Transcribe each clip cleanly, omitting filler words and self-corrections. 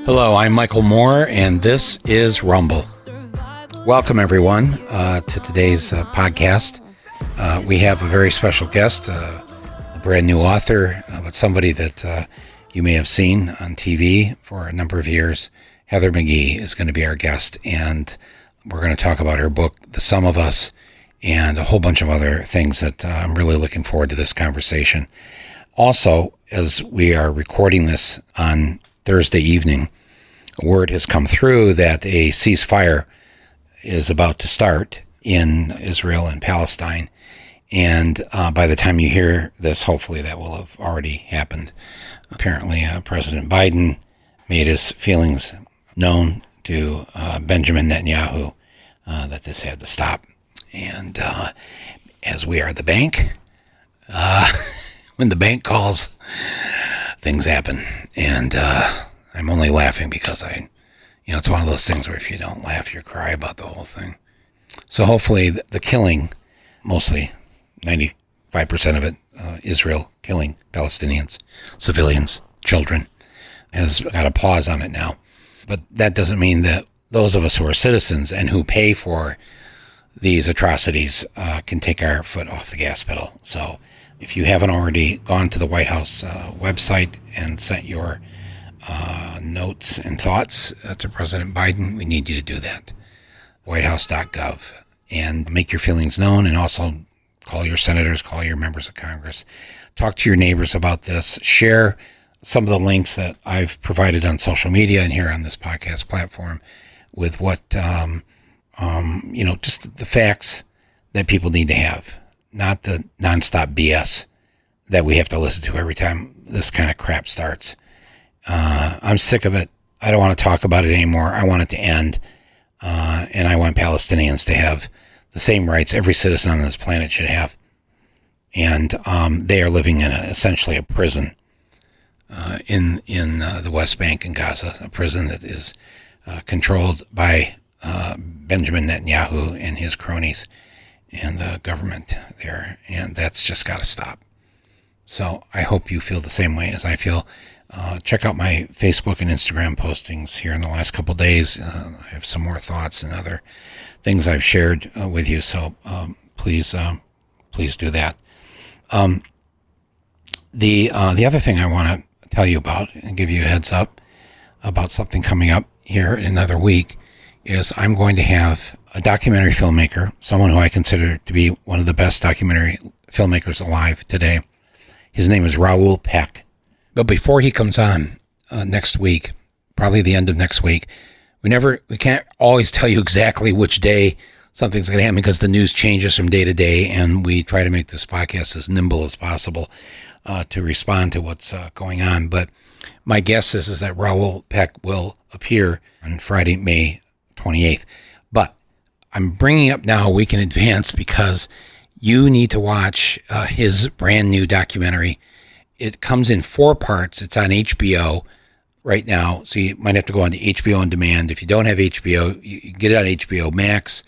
Hello, I'm Michael Moore, and this is Rumble. Welcome, everyone, to today's podcast. We have a very special guest, a brand new author, but somebody that you may have seen on TV for a number of years. Heather McGhee is going to be our guest, and we're going to talk about her book, The Sum of Us, and a whole bunch of other things that I'm really looking forward to this conversation. Also, as we are recording this on Thursday evening, word has come through that a ceasefire is about to start in Israel and Palestine. And by the time you hear this, hopefully that will have already happened. Apparently, President Biden made his feelings known to Benjamin Netanyahu that this had to stop. And as we are the bank, when the bank calls, things happen. And I'm only laughing because it's one of those things where if you don't laugh, you cry about the whole thing. So hopefully the killing, mostly 95% of it, Israel killing Palestinians, civilians, children, has got a pause on it now. But that doesn't mean that those of us who are citizens and who pay for these atrocities can take our foot off the gas pedal. So if you haven't already gone to the White House website and sent your notes and thoughts to President Biden, we need you to do that. whitehouse.gov, and make your feelings known, and also call your senators, call your members of Congress, talk to your neighbors about this, share some of the links that I've provided on social media and here on this podcast platform with what, just the facts that people need to have, not the nonstop BS that we have to listen to every time this kind of crap starts. I'm sick of it. I don't want to talk about it anymore. I want it to end. And I want Palestinians to have the same rights every citizen on this planet should have. And they are living in essentially a prison in the West Bank and Gaza, a prison that is controlled by Benjamin Netanyahu and his cronies and the government there. And that's just got to stop. So I hope you feel the same way as I feel. Check out my Facebook and Instagram postings here in the last couple of days. I have some more thoughts and other things I've shared with you. So please do that. The other thing I want to tell you about and give you a heads up about something coming up here in another week is I'm going to have a documentary filmmaker, someone who I consider to be one of the best documentary filmmakers alive today. His name is Raoul Peck. But before he comes on next week, probably the end of next week, we can't always tell you exactly which day something's going to happen because the news changes from day to day, and we try to make this podcast as nimble as possible to respond to what's going on. But my guess is that Raoul Peck will appear on Friday, May 28th. But I'm bringing up now a week in advance because you need to watch his brand new documentary. It comes in 4 parts. It's on HBO right now, so you might have to go on to HBO On Demand. If you don't have HBO, you can get it on HBO Max.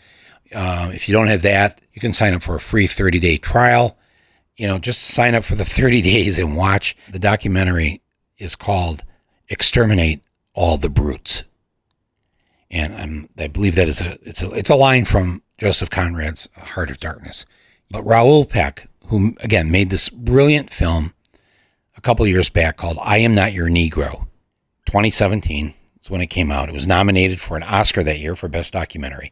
If you don't have that, you can sign up for a free 30-day trial. Just sign up for the 30 days and watch. The documentary is called Exterminate All the Brutes. And I believe that it's a line from Joseph Conrad's Heart of Darkness. But Raoul Peck, who, again, made this brilliant film a couple years back called I Am Not Your Negro. 2017 is when it came out. It was nominated for an Oscar that year for Best Documentary.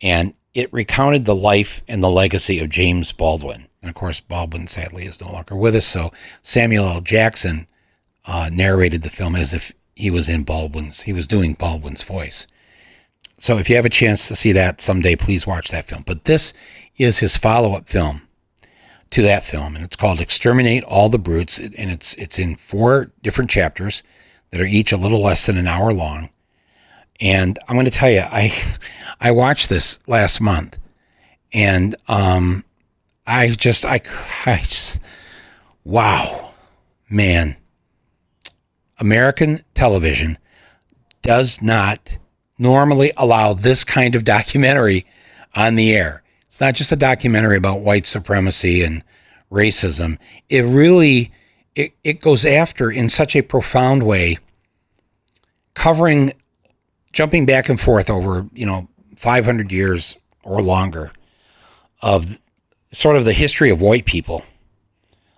And it recounted the life and the legacy of James Baldwin. And of course, Baldwin sadly is no longer with us. So Samuel L. Jackson narrated the film as if he was doing Baldwin's voice. So if you have a chance to see that someday, please watch that film. But this is his follow-up film to that film, and it's called Exterminate All the Brutes, and it's in 4 different chapters that are each a little less than an hour long. And I'm going to tell you, I watched this last month, and I just wow, man, American television does not normally allow this kind of documentary on the air. It's not just a documentary about white supremacy and racism. It goes after, in such a profound way, jumping back and forth over, 500 years or longer of sort of the history of white people,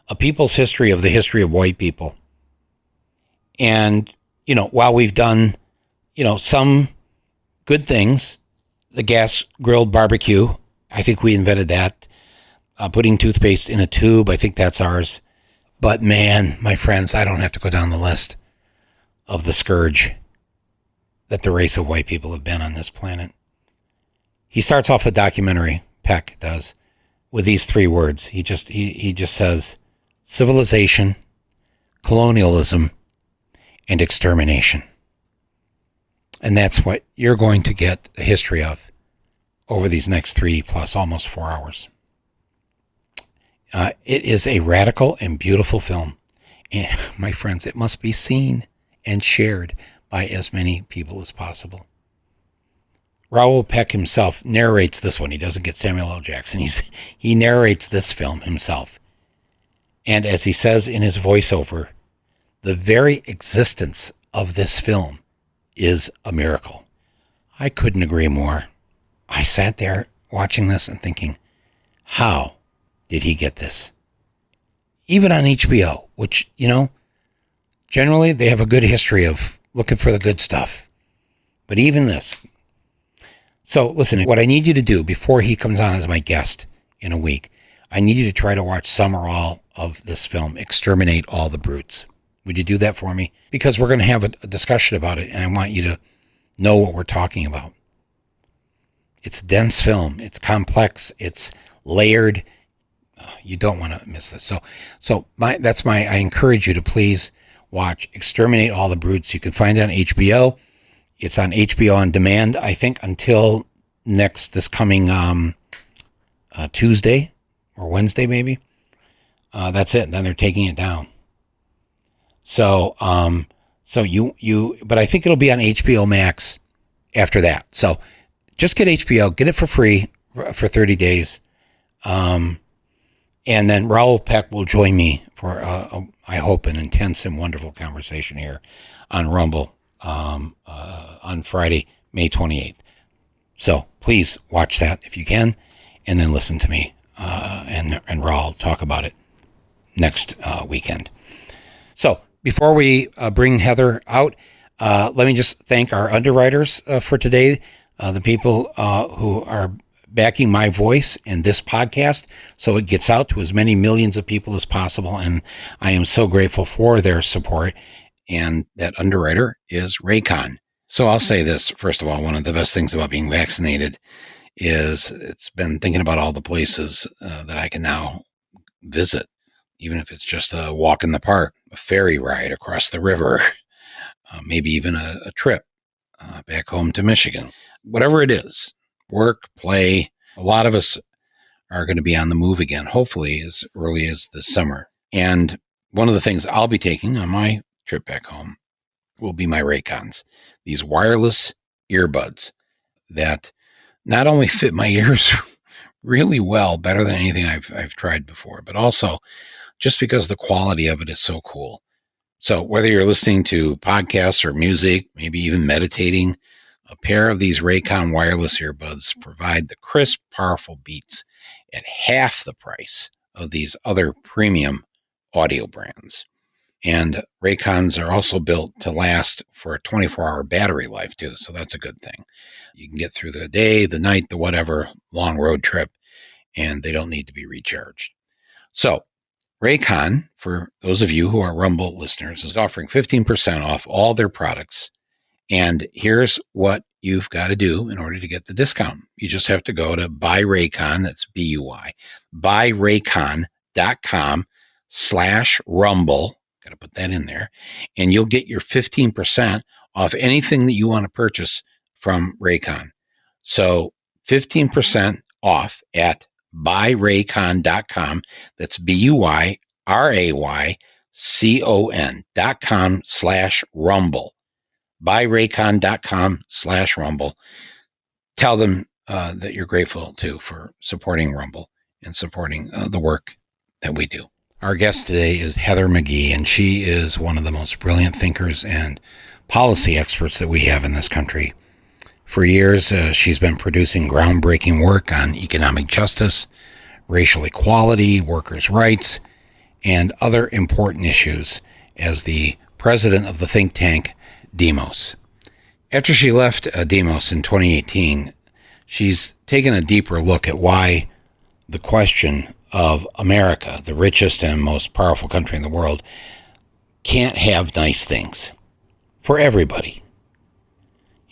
a people's history of the history of white people. And, while we've done, some good things, the gas grilled barbecue, I think we invented that. Putting toothpaste in a tube, I think that's ours. But man, my friends, I don't have to go down the list of the scourge that the race of white people have been on this planet. He starts off the documentary, Peck does, with these three words. He just says civilization, colonialism, and extermination. And that's what you're going to get a history of over these next 3 plus almost 4 hours. It is a radical and beautiful film. And my friends, it must be seen and shared by as many people as possible. Raoul Peck himself narrates this one. He doesn't get Samuel L. Jackson. He narrates this film himself. And as he says in his voiceover, the very existence of this film is a miracle. I couldn't agree more. I sat there watching this and thinking, how did he get this? Even on HBO, which, generally they have a good history of looking for the good stuff. But even this. So listen, what I need you to do before he comes on as my guest in a week, I need you to try to watch some or all of this film, Exterminate All the Brutes. Would you do that for me? Because we're going to have a discussion about it, and I want you to know what we're talking about. It's a dense film. It's complex. It's layered. You don't want to miss this. I encourage you to please watch Exterminate All the Brutes. You can find it on HBO. It's on HBO on demand, I think, until this coming Tuesday or Wednesday, maybe. That's it. Then they're taking it down. But I think it'll be on HBO Max after that. So just get HBO, get it for free for 30 days. And then Raoul Peck will join me for, I hope, an intense and wonderful conversation here on Rumble on Friday, May 28th. So please watch that if you can, and then listen to me and Raoul talk about it next weekend. So before we bring Heather out, let me just thank our underwriters for today, the people who are backing my voice and this podcast so it gets out to as many millions of people as possible. And I am so grateful for their support. And that underwriter is Raycon. So I'll say this, first of all, one of the best things about being vaccinated is it's been thinking about all the places that I can now visit, even if it's just a walk in the park, a ferry ride across the river, maybe even a trip back home to Michigan, whatever it is. Work, play. A lot of us are going to be on the move again, hopefully as early as this summer. And one of the things I'll be taking on my trip back home will be my Raycons, these wireless earbuds that not only fit my ears really well, better than anything I've tried before, but also just because the quality of it is so cool. So whether you're listening to podcasts or music, maybe even meditating, a pair of these Raycon wireless earbuds provide the crisp, powerful beats at half the price of these other premium audio brands. And Raycons are also built to last for a 24-hour battery life, too. So that's a good thing. You can get through the day, the night, the whatever, long road trip, and they don't need to be recharged. So Raycon, for those of you who are Rumble listeners, is offering 15% off all their products. And here's what you've got to do in order to get the discount. You just have to go to buyraycon, that's B-U-Y, buyraycon.com/rumble. Got to put that in there. And you'll get your 15% off anything that you want to purchase from Raycon. So 15% off at buyraycon.com. That's buyraycon.com/rumble. buyraycon.com/rumble. Tell them that you're grateful too for supporting Rumble and supporting the work that we do. Our guest today is Heather McGhee, and she is one of the most brilliant thinkers and policy experts that we have in this country. For years, she's been producing groundbreaking work on economic justice, racial equality, workers' rights, and other important issues as the president of the think tank Demos. After she left Demos in 2018, she's taken a deeper look at why the question of America, the richest and most powerful country in the world, can't have nice things for everybody.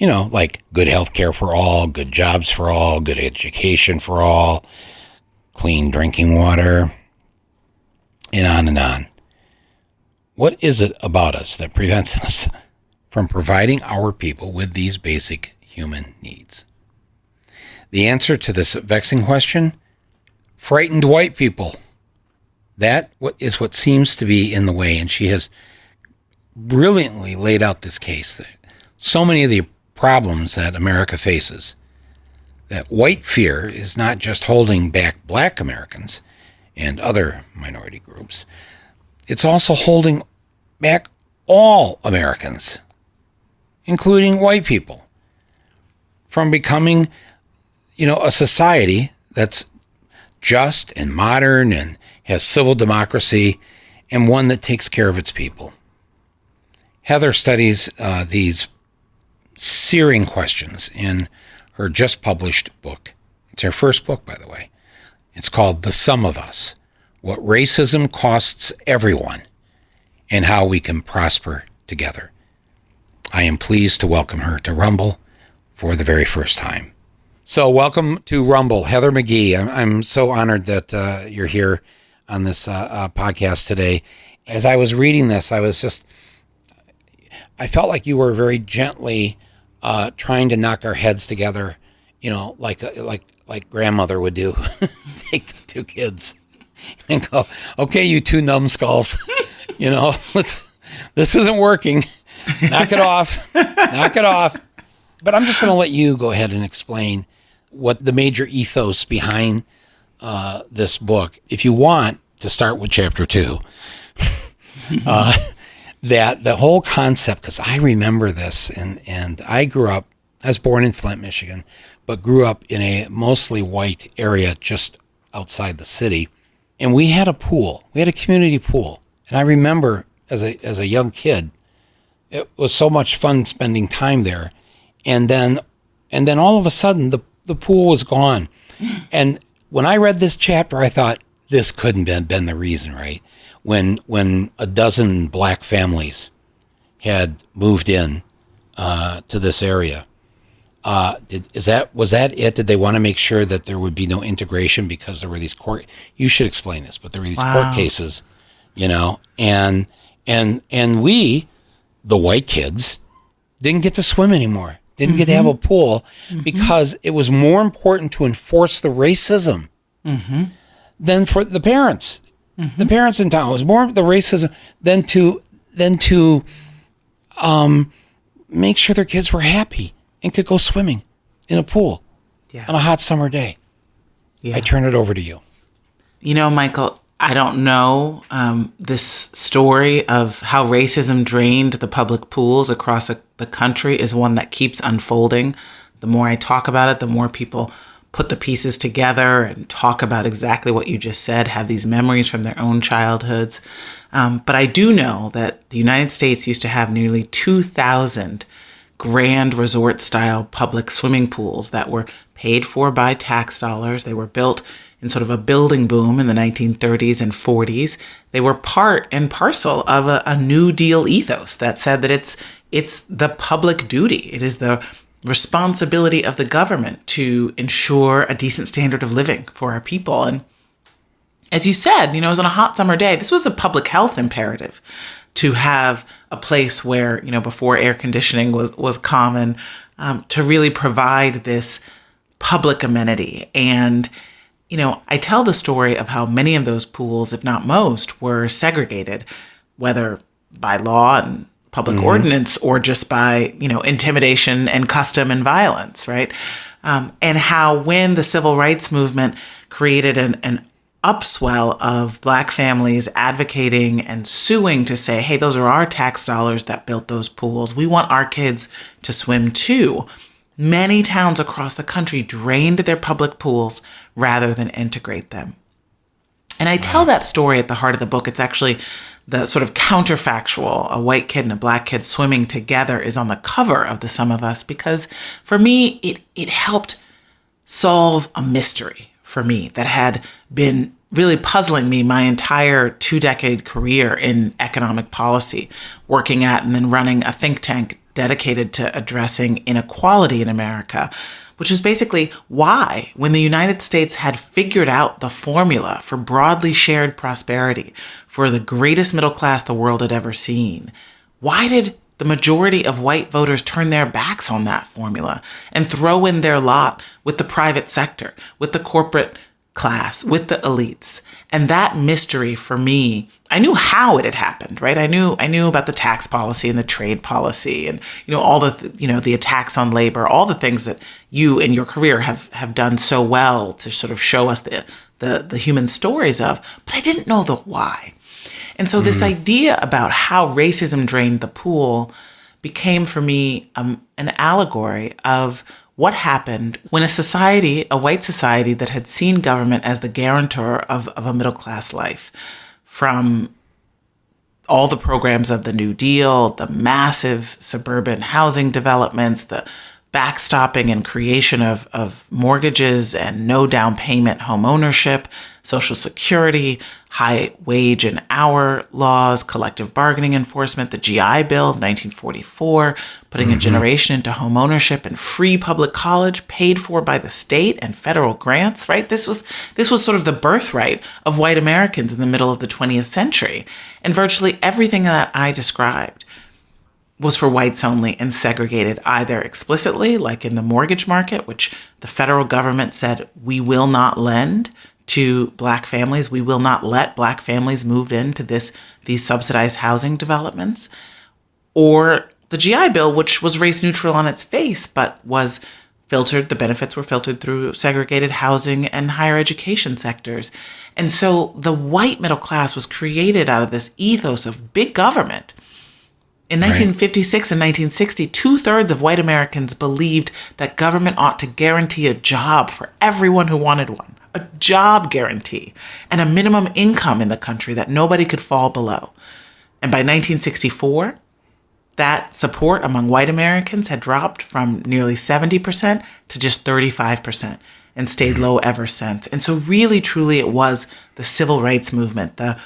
Like good health care for all, good jobs for all, good education for all, clean drinking water, and on and on. What is it about us that prevents us from providing our people with these basic human needs? The answer to this vexing question? Frightened white people. That is what seems to be in the way, and she has brilliantly laid out this case. That so many of the problems that America faces, that white fear is not just holding back black Americans and other minority groups, it's also holding back all Americans, including white people, from becoming, a society that's just and modern and has civil democracy and one that takes care of its people. Heather studies these searing questions in her just published book. It's her first book, by the way. It's called The Sum of Us: What Racism Costs Everyone and How We Can Prosper Together. I am pleased to welcome her to Rumble for the very first time. So welcome to Rumble, Heather McGhee. I'm so honored that you're here on this podcast today. As I was reading this, I felt like you were very gently trying to knock our heads together, like grandmother would do. Take the two kids and go, okay, you two numbskulls, this isn't working. Knock it off. Knock it off. But I'm just going to let you go ahead and explain what the major ethos behind this book, if you want to start with chapter 2, that the whole concept, because I remember this, and I was born in Flint, Michigan, but grew up in a mostly white area just outside the city. And we had a pool. We had a community pool. And I remember as a young kid, it was so much fun spending time there. And then all of a sudden, the pool was gone. And when I read this chapter, I thought, this couldn't have been the reason, right? When a dozen black families had moved in to this area. Was that it? Did they want to make sure that there would be no integration because there were these you should explain this, but there were these court cases, and we, the white kids, didn't get to swim anymore. Didn't get to have a pool because it was more important to enforce the racism than for the parents. The parents in town. It was more the racism than to make sure their kids were happy and could go swimming in a pool on a hot summer day. Yeah. I turn it over to you. Michael, I don't know this story of how racism drained the public pools across the country is one that keeps unfolding. The more I talk about it, the more people put the pieces together and talk about exactly what you just said, have these memories from their own childhoods. But I do know that the United States used to have nearly 2,000 grand resort-style public swimming pools that were paid for by tax dollars. They were built in sort of a building boom in the 1930s and 40s. They were part and parcel of a New Deal ethos that said that it's the public duty. It is the responsibility of the government to ensure a decent standard of living for our people. And as you said, it was on a hot summer day. This was a public health imperative to have a place where, before air conditioning was common, to really provide this public amenity. And, I tell the story of how many of those pools, if not most, were segregated, whether by law and public ordinance or just by, intimidation and custom and violence, right? And how when the civil rights movement created an upswell of Black families advocating and suing to say, hey, those are our tax dollars that built those pools. We want our kids to swim too. Many towns across the country drained their public pools rather than integrate them. And I tell that story at the heart of the book. It's actually the sort of counterfactual. A white kid and a Black kid swimming together is on the cover of The Sum of Us because for me, it helped solve a mystery for me that had been really puzzling me my entire 2-decade career in economic policy, working at and then running a think tank dedicated to addressing inequality in America, which is basically why, when the United States had figured out the formula for broadly shared prosperity for the greatest middle class the world had ever seen, why did the majority of white voters turn their backs on that formula and throw in their lot with the private sector, with the corporate class, with the elites? And that mystery for me, I knew how it had happened, right? I knew about the tax policy and the trade policy and, all the attacks on labor, all the things that you in your career have done so well to sort of show us the human stories of, but I didn't know the why. And so this idea about how racism drained the pool became for me an allegory of what happened when a white society that had seen government as the guarantor of a middle-class life, from all the programs of the New Deal, the massive suburban housing developments, the backstopping and creation of mortgages and no down payment home ownership, Social Security, high wage and hour laws, collective bargaining enforcement, the GI Bill of 1944, putting a generation into home ownership and free public college paid for by the state and federal grants, right? This was sort of the birthright of white Americans in the middle of the 20th century. And virtually everything that I described was for whites only and segregated either explicitly, like in the mortgage market, which the federal government said, we will not lend to Black families. We will not let Black families move into these subsidized housing developments. Or the GI Bill, which was race neutral on its face, but was filtered, the benefits were filtered through segregated housing and higher education sectors. And so the white middle class was created out of this ethos of big government. In 1956 and 1960, 2/3 of white Americans believed that government ought to guarantee a job for everyone who wanted one, a job guarantee, and a minimum income in the country that nobody could fall below. And by 1964, that support among white Americans had dropped from nearly 70% to just 35% and stayed low ever since. And so really, truly, it was the civil rights movement, the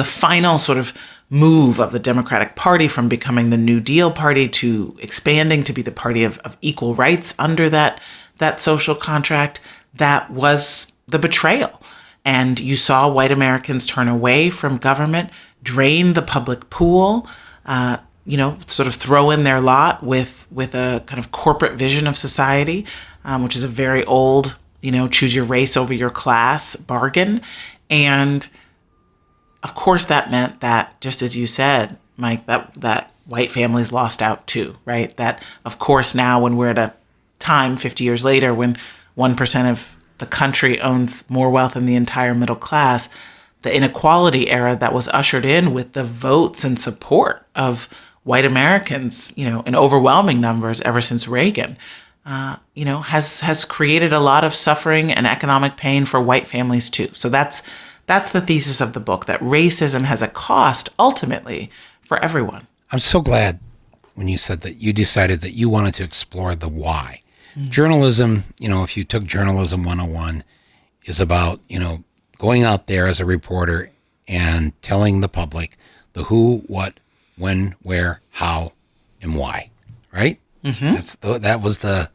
final sort of move of the Democratic Party from becoming the New Deal party to expanding to be the party of equal rights under that social contract, that was the betrayal. And you saw white Americans turn away from government, drain the public pool, sort of throw in their lot with a kind of corporate vision of society, which is a very old, choose your race over your class bargain. And of course, that meant that, just as you said, Mike, that white families lost out too, right? That, of course, now when we're at a time 50 years later when 1% of the country owns more wealth than the entire middle class, the inequality era that was ushered in with the votes and support of white Americans, in overwhelming numbers ever since Reagan, has created a lot of suffering and economic pain for white families too. So that's the thesis of the book, that racism has a cost ultimately for everyone. I'm so glad when you said that you decided that you wanted to explore the why. Mm-hmm. Journalism, if you took Journalism 101, is about, going out there as a reporter and telling the public the who, what, when, where, how, and why, right? Mm-hmm. That was the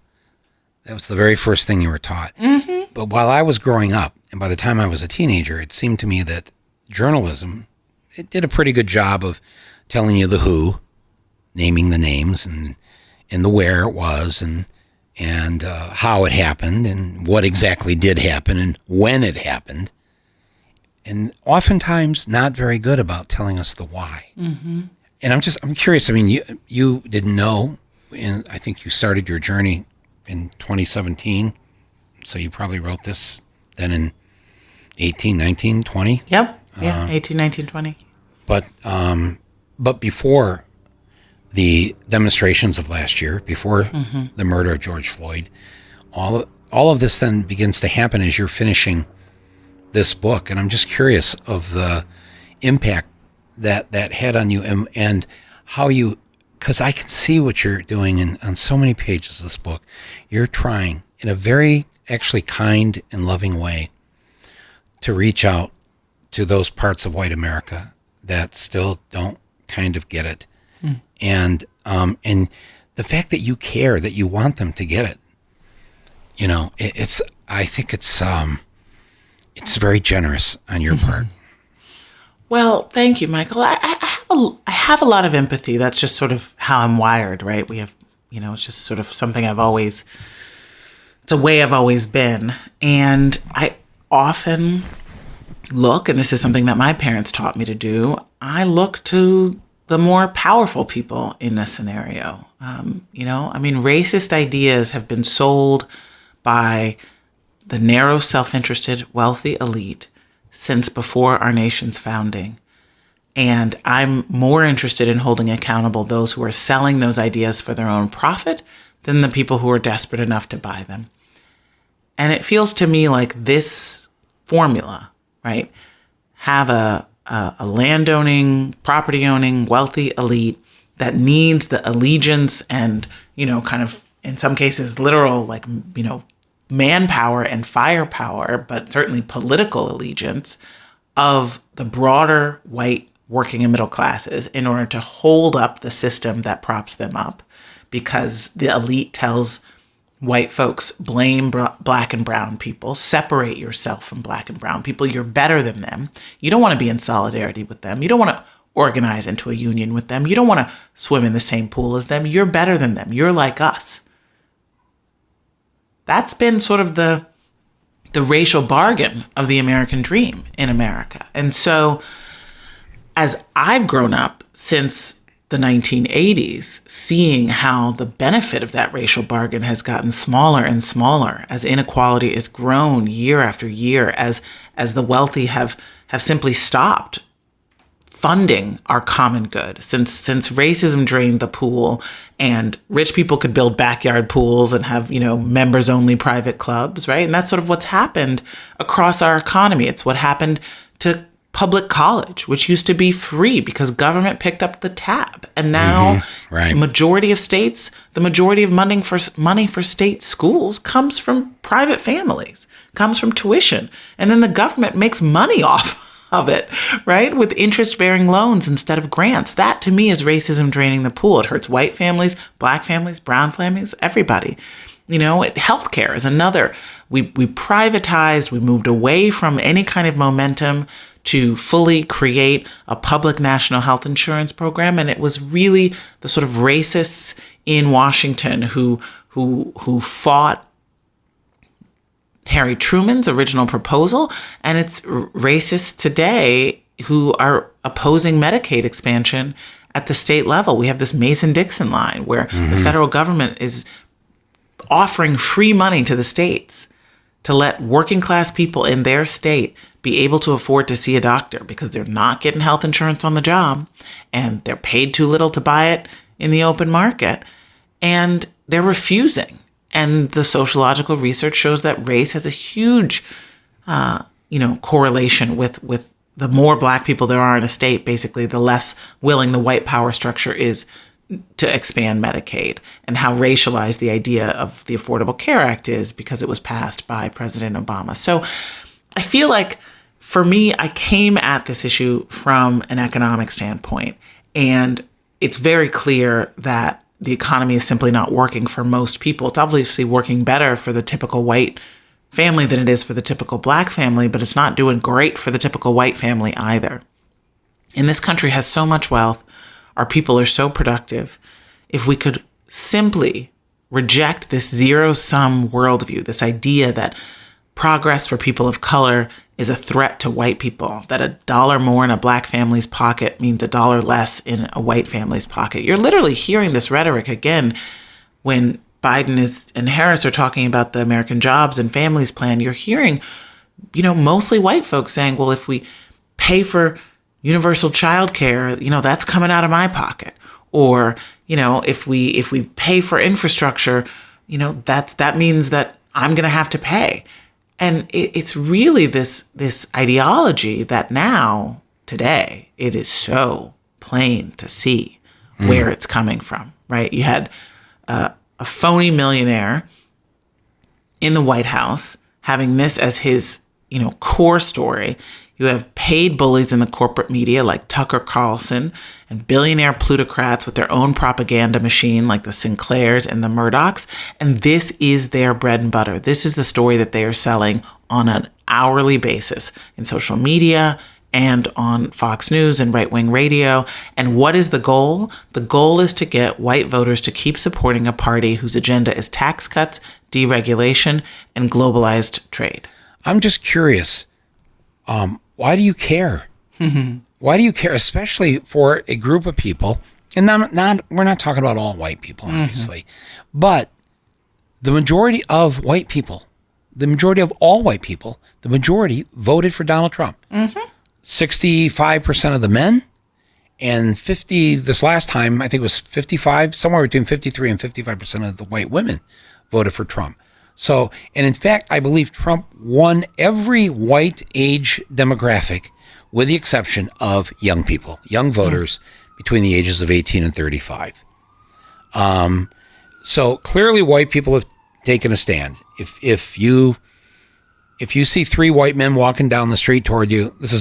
very first thing you were taught. Mm-hmm. But while I was growing up, and by the time I was a teenager, it seemed to me that journalism, it did a pretty good job of telling you the who, naming the names, and the where it was, and how it happened, and what exactly did happen, and when it happened. And oftentimes not very good about telling us the why. Mm-hmm. And I'm curious. I mean, you didn't know, and I think you started your journey in 2017, so you probably wrote this then in 18, 19, 20. Yep. Yeah, 18, 19, 20. But before the demonstrations of last year, before the murder of George Floyd, all of this then begins to happen as you're finishing this book. And I'm just curious of the impact that had on you and how you, because I can see what you're doing on so many pages of this book. You're trying in a very actually kind and loving way to reach out to those parts of white America that still don't kind of get it. And the fact that you care, that you want them to get it, I think it's very generous on your part. Well, thank you, Michael. I have a lot of empathy. That's just sort of how I'm wired, right? We have, it's just sort of something it's a way I've always been. And I often look, and this is something that my parents taught me to do, I look to the more powerful people in a scenario. Racist ideas have been sold by the narrow, self-interested, wealthy elite since before our nation's founding. And I'm more interested in holding accountable those who are selling those ideas for their own profit than the people who are desperate enough to buy them. And it feels to me like this formula, right? Have a landowning, property-owning, wealthy elite that needs the allegiance and, kind of, in some cases, literal, manpower and firepower, but certainly political allegiance of the broader white working and middle classes in order to hold up the system that props them up, because the elite tells white folks, blame black and brown people, separate yourself from black and brown people. You're better than them. You don't want to be in solidarity with them. You don't want to organize into a union with them. You don't want to swim in the same pool as them. You're better than them. You're like us. That's been sort of the racial bargain of the American dream in America. And so as I've grown up since the 1980s, seeing how the benefit of that racial bargain has gotten smaller and smaller as inequality has grown year after year, as the wealthy have simply stopped funding our common good, since racism drained the pool and rich people could build backyard pools and have, members only private clubs, right? And that's sort of what's happened across our economy. It's what happened to public college, which used to be free because government picked up the tab. And now the majority of states, the majority of money for state schools comes from private families, comes from tuition. And then the government makes money off of it, right? With interest-bearing loans instead of grants. That, to me, is racism draining the pool. It hurts white families, black families, brown families, everybody. Healthcare is another. We privatized, we moved away from any kind of momentum to fully create a public national health insurance program. And it was really the sort of racists in Washington who fought Harry Truman's original proposal, and it's racists today who are opposing Medicaid expansion at the state level. We have this Mason-Dixon line where the federal government is offering free money to the states to let working class people in their state be able to afford to see a doctor because they're not getting health insurance on the job and they're paid too little to buy it in the open market, and they're refusing. And the sociological research shows that race has a huge, correlation with the more black people there are in a state, basically, the less willing the white power structure is to expand Medicaid, and how racialized the idea of the Affordable Care Act is because it was passed by President Obama. So I feel like, for me, I came at this issue from an economic standpoint, and it's very clear that the economy is simply not working for most people. It's obviously working better for the typical white family than it is for the typical black family, but it's not doing great for the typical white family either. And this country has so much wealth. Our people are so productive. If we could simply reject this zero-sum worldview, this idea that progress for people of color is a threat to white people, that $1 more in a black family's pocket means $1 less in a white family's pocket. You're literally hearing this rhetoric again when Biden and Harris are talking about the American Jobs and Families Plan. You're hearing mostly white folks saying, well, if we pay for universal child care, that's coming out of my pocket. Or, if we pay for infrastructure, that means that I'm going to have to pay. And it's really this ideology that now, today, it is so plain to see where it's coming from, right? You had a phony millionaire in the White House having this as his, core story. You have paid bullies in the corporate media like Tucker Carlson and billionaire plutocrats with their own propaganda machine like the Sinclairs and the Murdochs. And this is their bread and butter. This is the story that they are selling on an hourly basis in social media and on Fox News and right-wing radio. And what is the goal? The goal is to get white voters to keep supporting a party whose agenda is tax cuts, deregulation, and globalized trade. I'm just curious. Why do you care? Why do you care, especially for a group of people? And we're not talking about all white people, obviously, but the majority of white people, the majority of all white people, the majority voted for Donald Trump. 65% of the men, and 50. This last time, I think it was 55, somewhere between 53 and 55% of the white women voted for Trump. So, and in fact, I believe Trump won every white age demographic with the exception of young people, young voters between the ages of 18 and 35. So clearly white people have taken a stand. If you see three white men walking down the street toward you, this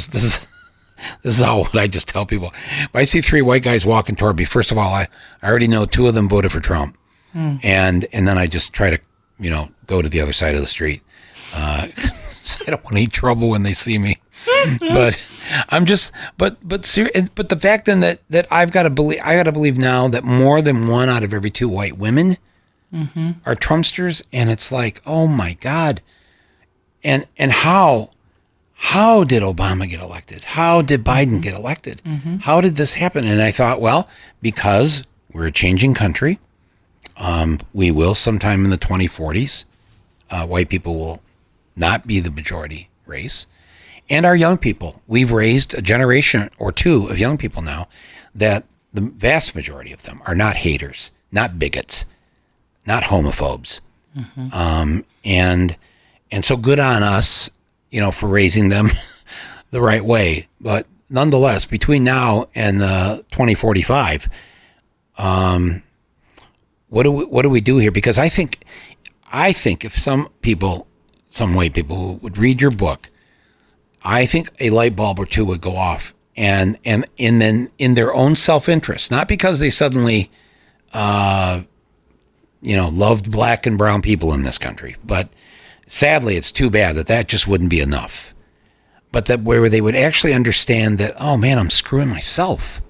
is how what I just tell people. If I see three white guys walking toward me, first of all, I already know two of them voted for Trump. And then I just try to, go to the other side of the street. So I don't want any trouble when they see me. But I'm just, but the fact then that I got to believe now that more than one out of every two white women are Trumpsters, and it's like, oh my God. And how did Obama get elected? How did Biden get elected? How did this happen? And I thought, well, because we're a changing country. We will sometime in the 2040s. White people will not be the majority race. And our young people, we've raised a generation or two of young people now that the vast majority of them are not haters, not bigots, not homophobes. And so good on us, for raising them the right way. But nonetheless, between now and 2045, what do we do here? Because I think if some white people who would read your book, I think a light bulb or two would go off, and then in their own self-interest, not because they suddenly, loved black and brown people in this country, but sadly, it's too bad that just wouldn't be enough. But that where they would actually understand that, oh man, I'm screwing myself.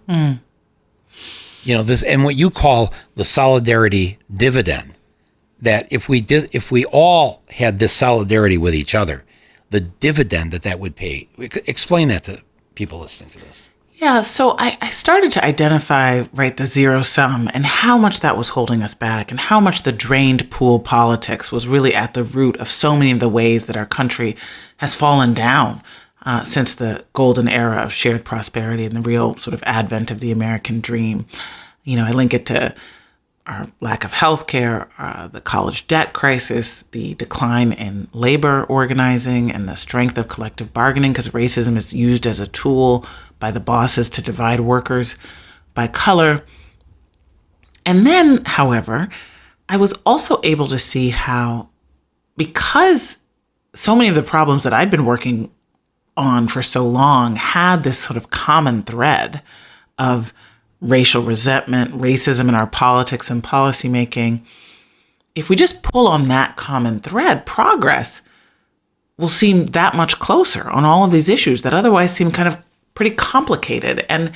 This, and what you call the solidarity dividend, that if we all had this solidarity with each other, the dividend that would pay. Explain that to people listening to this. Yeah, so I started to identify, the zero sum and how much that was holding us back and how much the drained pool politics was really at the root of so many of the ways that our country has fallen down since the golden era of shared prosperity and the real sort of advent of the American dream. I link it to our lack of health care, the college debt crisis, the decline in labor organizing, and the strength of collective bargaining, because racism is used as a tool by the bosses to divide workers by color. And then, however, I was also able to see how, because so many of the problems that I'd been working on for so long had this sort of common thread of racial resentment, racism in our politics and policymaking, if we just pull on that common thread, progress will seem that much closer on all of these issues that otherwise seem kind of pretty complicated. And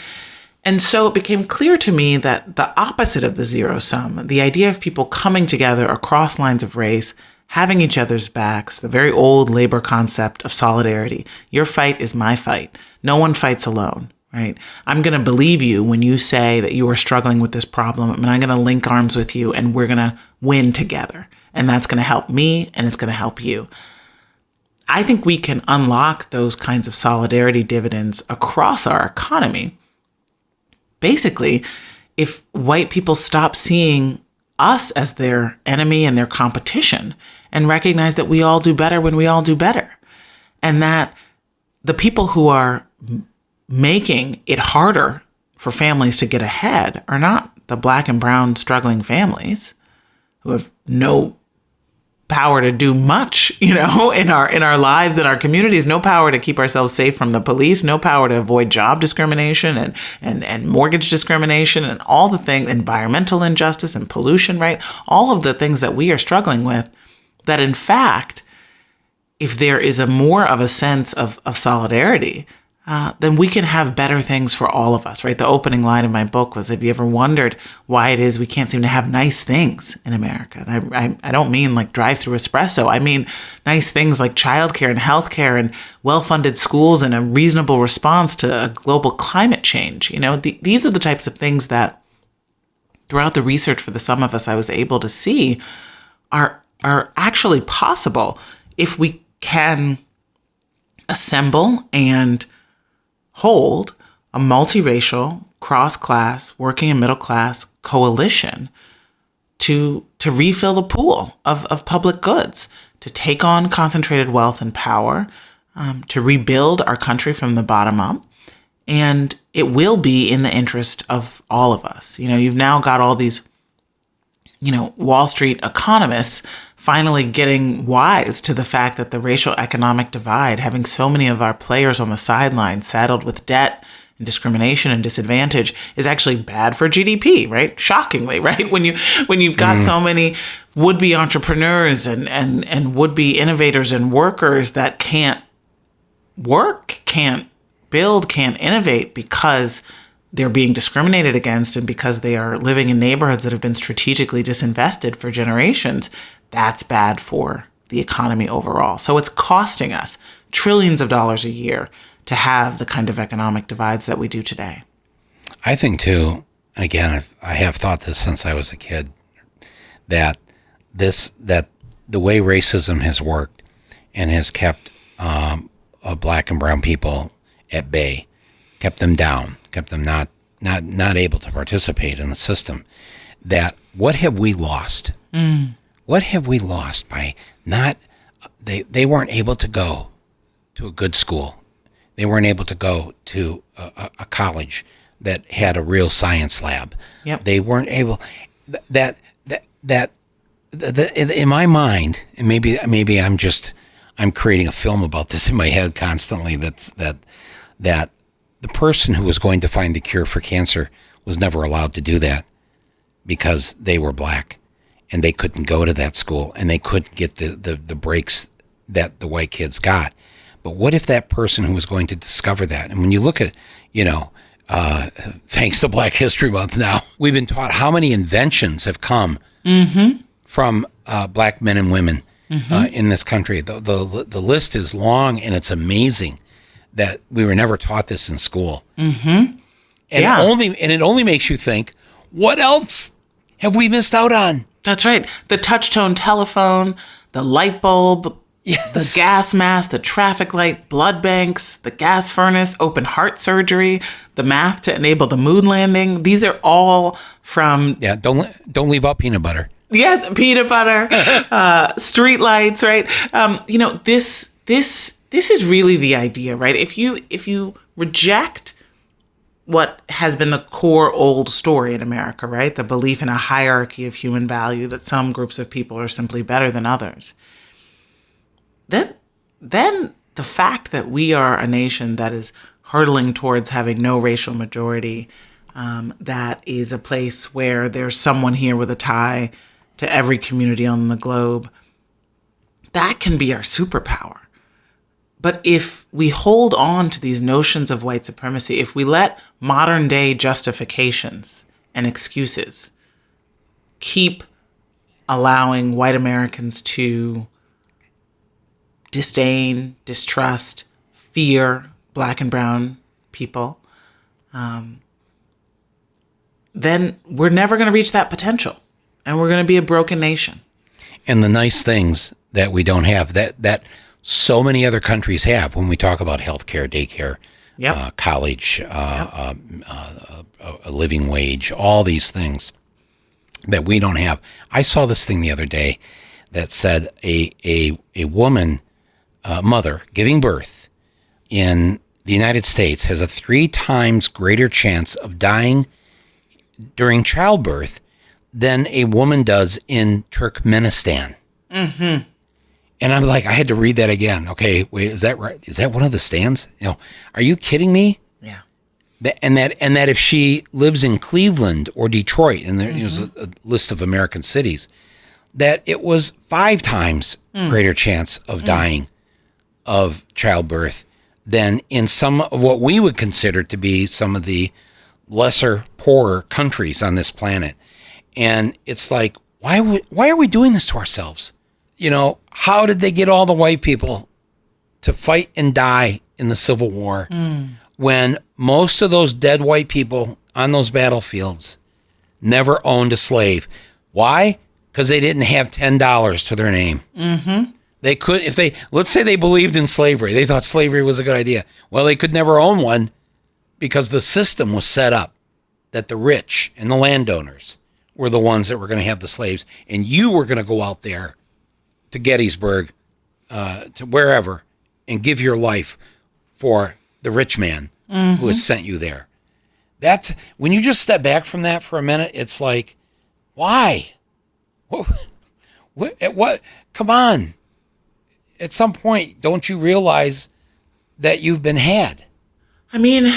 so it became clear to me that the opposite of the zero sum, the idea of people coming together across lines of race, having each other's backs, the very old labor concept of solidarity. Your fight is my fight. No one fights alone. Right? I'm going to believe you when you say that you are struggling with this problem, and I'm going to link arms with you, and we're going to win together. And that's going to help me, and it's going to help you. I think we can unlock those kinds of solidarity dividends across our economy. Basically, if white people stop seeing us as their enemy and their competition and recognize that we all do better when we all do better, and that the people who are making it harder for families to get ahead are not the Black and brown struggling families who have no power to do much, in our lives, in our communities, no power to keep ourselves safe from the police, no power to avoid job discrimination and mortgage discrimination and all the things, environmental injustice and pollution, right? All of the things that we are struggling with, that in fact, if there is more of a sense of solidarity, then we can have better things for all of us, right? The opening line of my book was, have you ever wondered why it is we can't seem to have nice things in America? And I don't mean like drive-through espresso. I mean nice things like childcare and healthcare and well-funded schools and a reasonable response to a global climate change. These are the types of things that throughout the research for the Sum of Us I was able to see are actually possible if we can assemble and hold a multiracial, cross-class, working and middle-class coalition to refill the pool of public goods, to take on concentrated wealth and power, to rebuild our country from the bottom up. And it will be in the interest of all of us. You've now got all these, Wall Street economists finally getting wise to the fact that the racial economic divide, having so many of our players on the sidelines saddled with debt and discrimination and disadvantage, is actually bad for GDP, right? Shockingly, right? When you've got so many would-be entrepreneurs and would-be innovators and workers that can't work, can't build, can't innovate because they're being discriminated against and because they are living in neighborhoods that have been strategically disinvested for generations, that's bad for the economy overall. So it's costing us trillions of dollars a year to have the kind of economic divides that we do today. I think too, and again, I have thought this since I was a kid, that the way racism has worked and has kept Black and brown people at bay, kept them down, kept them not able to participate in the system, that what have we lost? What have we lost by not, they weren't able to go to a good school. They weren't able to go to a college that had a real science lab. Yep. They weren't able, in my mind, and maybe I'm creating a film about this in my head constantly, that the person who was going to find the cure for cancer was never allowed to do that because they were Black and they couldn't go to that school and they couldn't get the breaks that the white kids got. But what if that person who was going to discover that, and when you look at, thanks to Black History Month now, we've been taught how many inventions have come from Black men and women in this country. The list is long and it's amazing that we were never taught this in school. And it only makes you think, what else have we missed out on? That's right. The touch-tone telephone, the light bulb, the gas mask, the traffic light, blood banks, the gas furnace, open heart surgery, the math to enable the moon landing. These are all from... Yeah, don't leave out peanut butter. Yes, peanut butter, street lights, right? This is really the idea, right? If you reject what has been the core old story in America, right? The belief in a hierarchy of human value, that some groups of people are simply better than others. Then the fact that we are a nation that is hurtling towards having no racial majority, that is a place where there's someone here with a tie to every community on the globe, that can be our superpower. But if we hold on to these notions of white supremacy, if we let modern day justifications and excuses keep allowing white Americans to disdain, distrust, fear Black and brown people, then we're never going to reach that potential. And we're going to be a broken nation. And the nice things that we don't have, that so many other countries have when we talk about healthcare, daycare, college, a living wage, all these things that we don't have. I saw this thing the other day that said a woman, mother giving birth in the United States has a 3 times greater chance of dying during childbirth than a woman does in Turkmenistan. Mm-hmm. And I'm like, I had to read that again. Okay, wait, is that right? Is that one of the stands? Are you kidding me? Yeah. And that if she lives in Cleveland or Detroit, and there was a list of American cities, that it was 5 times greater chance of dying of childbirth than in some of what we would consider to be some of the lesser, poorer countries on this planet. And it's like, why are we doing this to ourselves? How did they get all the white people to fight and die in the Civil War when most of those dead white people on those battlefields never owned a slave? Why? Because they didn't have $10 to their name. Mm-hmm. They could, let's say they believed in slavery. They thought slavery was a good idea. Well, they could never own one because the system was set up that the rich and the landowners were the ones that were going to have the slaves. And you were going to go out there to Gettysburg, to wherever, and give your life for the rich man who has sent you there. That's when you just step back from that for a minute. It's like, why? What? Come on. At some point, don't you realize that you've been had? I mean,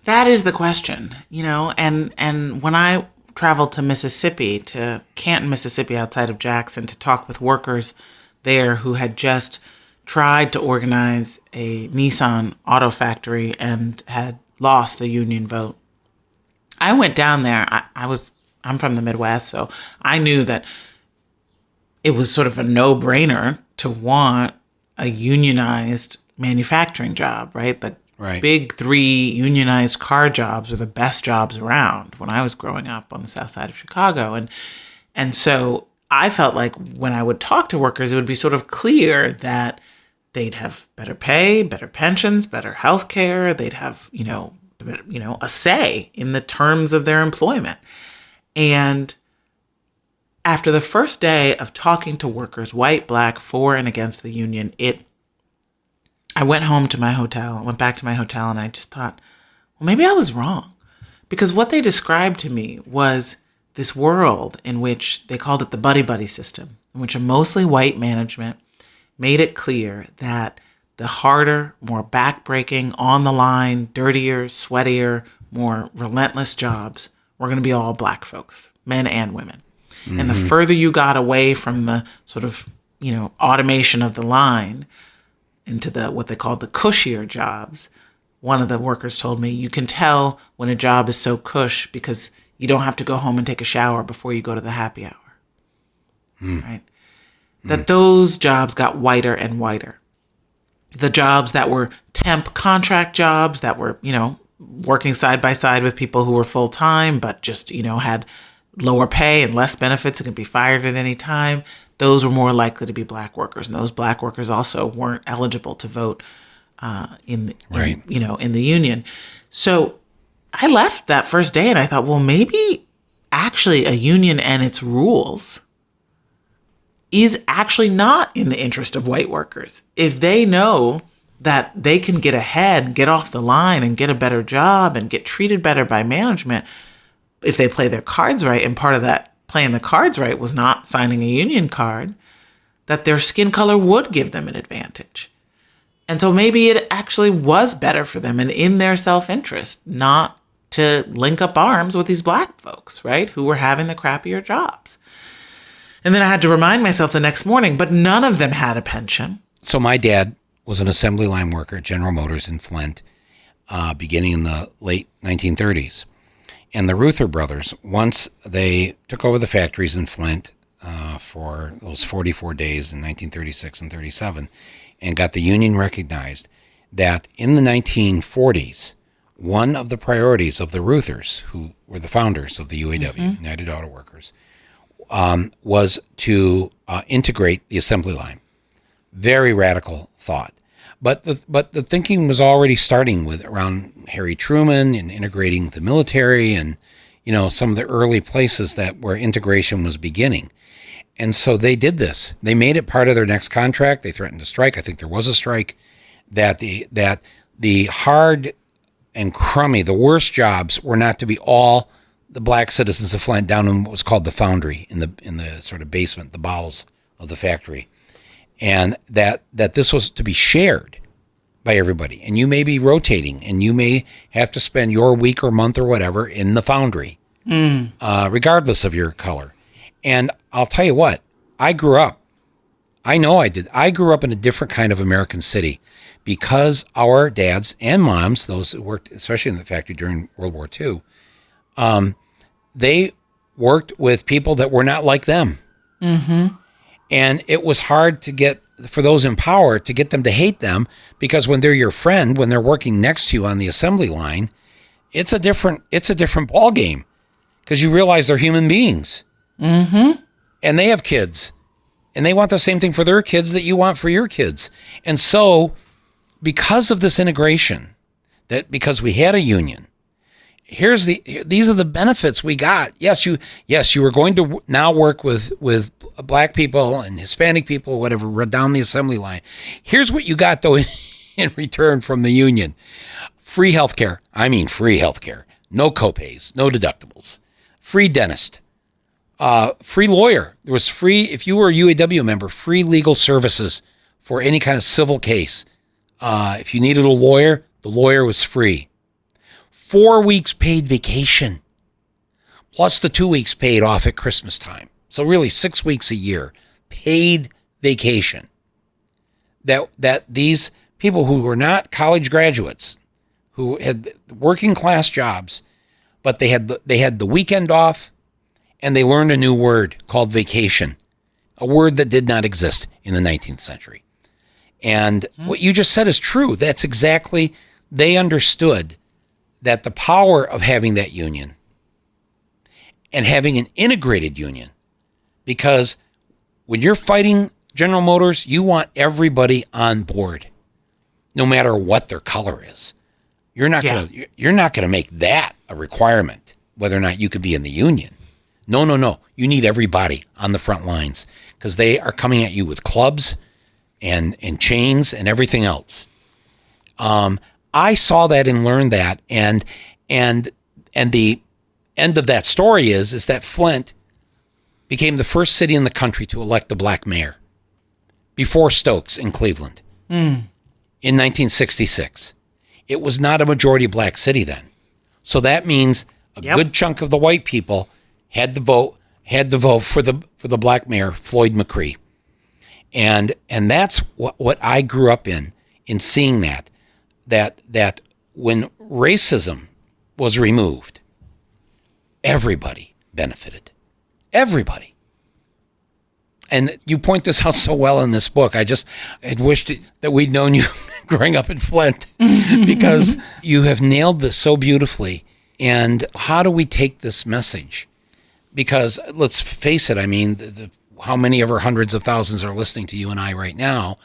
that is the question, and when I traveled to Mississippi, to Canton, Mississippi, outside of Jackson, to talk with workers there who had just tried to organize a Nissan auto factory and had lost the union vote. I went down there. I'm from the Midwest, so I knew that it was sort of a no-brainer to want a unionized manufacturing job, right? The big 3 unionized car jobs were the best jobs around when I was growing up on the south side of Chicago. And so I felt like when I would talk to workers, it would be sort of clear that they'd have better pay, better pensions, better health care. They'd have, a say in the terms of their employment. And after the first day of talking to workers, white, black, for and against the union, I went home to my hotel, went back to my hotel, and I just thought, well, maybe I was wrong. Because what they described to me was this world in which they called it the buddy-buddy system, in which a mostly white management made it clear that the harder, more backbreaking, on the line, dirtier, sweatier, more relentless jobs were going to be all black folks, men and women. Mm-hmm. And the further you got away from the sort of, automation of the line into what they called the cushier jobs, one of the workers told me, you can tell when a job is so cush because you don't have to go home and take a shower before you go to the happy hour. Right? That those jobs got whiter and whiter. The jobs that were temp contract jobs that were, working side by side with people who were full time, but just, had lower pay and less benefits and could be fired at any time. Those were more likely to be black workers. And those black workers also weren't eligible to vote in the union. So I left that first day and I thought, well, maybe actually a union and its rules is actually not in the interest of white workers. If they know that they can get ahead and get off the line and get a better job and get treated better by management, if they play their cards right, and part of that playing the cards right was not signing a union card, that their skin color would give them an advantage. And so maybe it actually was better for them and in their self-interest not to link up arms with these black folks, right, who were having the crappier jobs. And then I had to remind myself the next morning, but none of them had a pension. So my dad was an assembly line worker at General Motors in Flint, beginning in the late 1930s. And the Ruther brothers, once they took over the factories in Flint for those 44 days in 1936 and 37, and got the union recognized, that in the 1940s, one of the priorities of the Ruthers, who were the founders of the UAW, United Auto Workers, was to integrate the assembly line. Very radical thought. But the thinking was already starting with around Harry Truman and integrating the military and, some of the early places where integration was beginning. And so they did this. They made it part of their next contract. They threatened to strike. I think there was a strike. That the hard and crummy, the worst jobs were not to be all the black citizens of Flint down in what was called the foundry, in the sort of basement, the bowels of the factory. And that this was to be shared by everybody. And you may be rotating, and you may have to spend your week or month or whatever in the foundry, regardless of your color. And I'll tell you what, I grew up in a different kind of American city because our dads and moms, those who worked especially in the factory during World War II, they worked with people that were not like them. Mm-hmm. And it was hard for those in power to get them to hate them, because when they're your friend, when they're working next to you on the assembly line, it's a different ball game, because you realize they're human beings. Mm-hmm. And they have kids, and they want the same thing for their kids that you want for your kids. And so because of this integration, because we had a union, these are the benefits we got. Yes, you were going to now work with black people and Hispanic people, whatever, down the assembly line. Here's what you got, though, in return from the union. Free healthcare. I mean, free healthcare. No copays, no deductibles. Free dentist. Free lawyer. There was free, if you were a UAW member, free legal services for any kind of civil case. If you needed a lawyer, the lawyer was free. 4 weeks paid vacation, plus the 2 weeks paid off at Christmas time. So really 6 weeks a year, paid vacation. That these people who were not college graduates, who had working class jobs, but they had the weekend off, and they learned a new word called vacation, a word that did not exist in the 19th century. And what you just said is true. That's exactly, they understood that the power of having that union and having an integrated union, because when you're fighting General Motors, you want everybody on board, no matter what their color is. You're not gonna make that a requirement, whether or not you could be in the union. No. You need everybody on the front lines, because they are coming at you with clubs and chains and everything else. I saw that and learned that, and the end of that story is that Flint became the first city in the country to elect a black mayor, before Stokes in Cleveland, in 1966. It was not a majority black city then, so that means a good chunk of the white people had to vote for the black mayor, Floyd McGhee, and that's what I grew up in seeing that when racism was removed, everybody benefited. Everybody. And you point this out so well in this book. I'd wished that we'd known you growing up in Flint, because you have nailed this so beautifully. And how do we take this message? Because let's face it, I mean, how many of our hundreds of thousands are listening to you and I right now?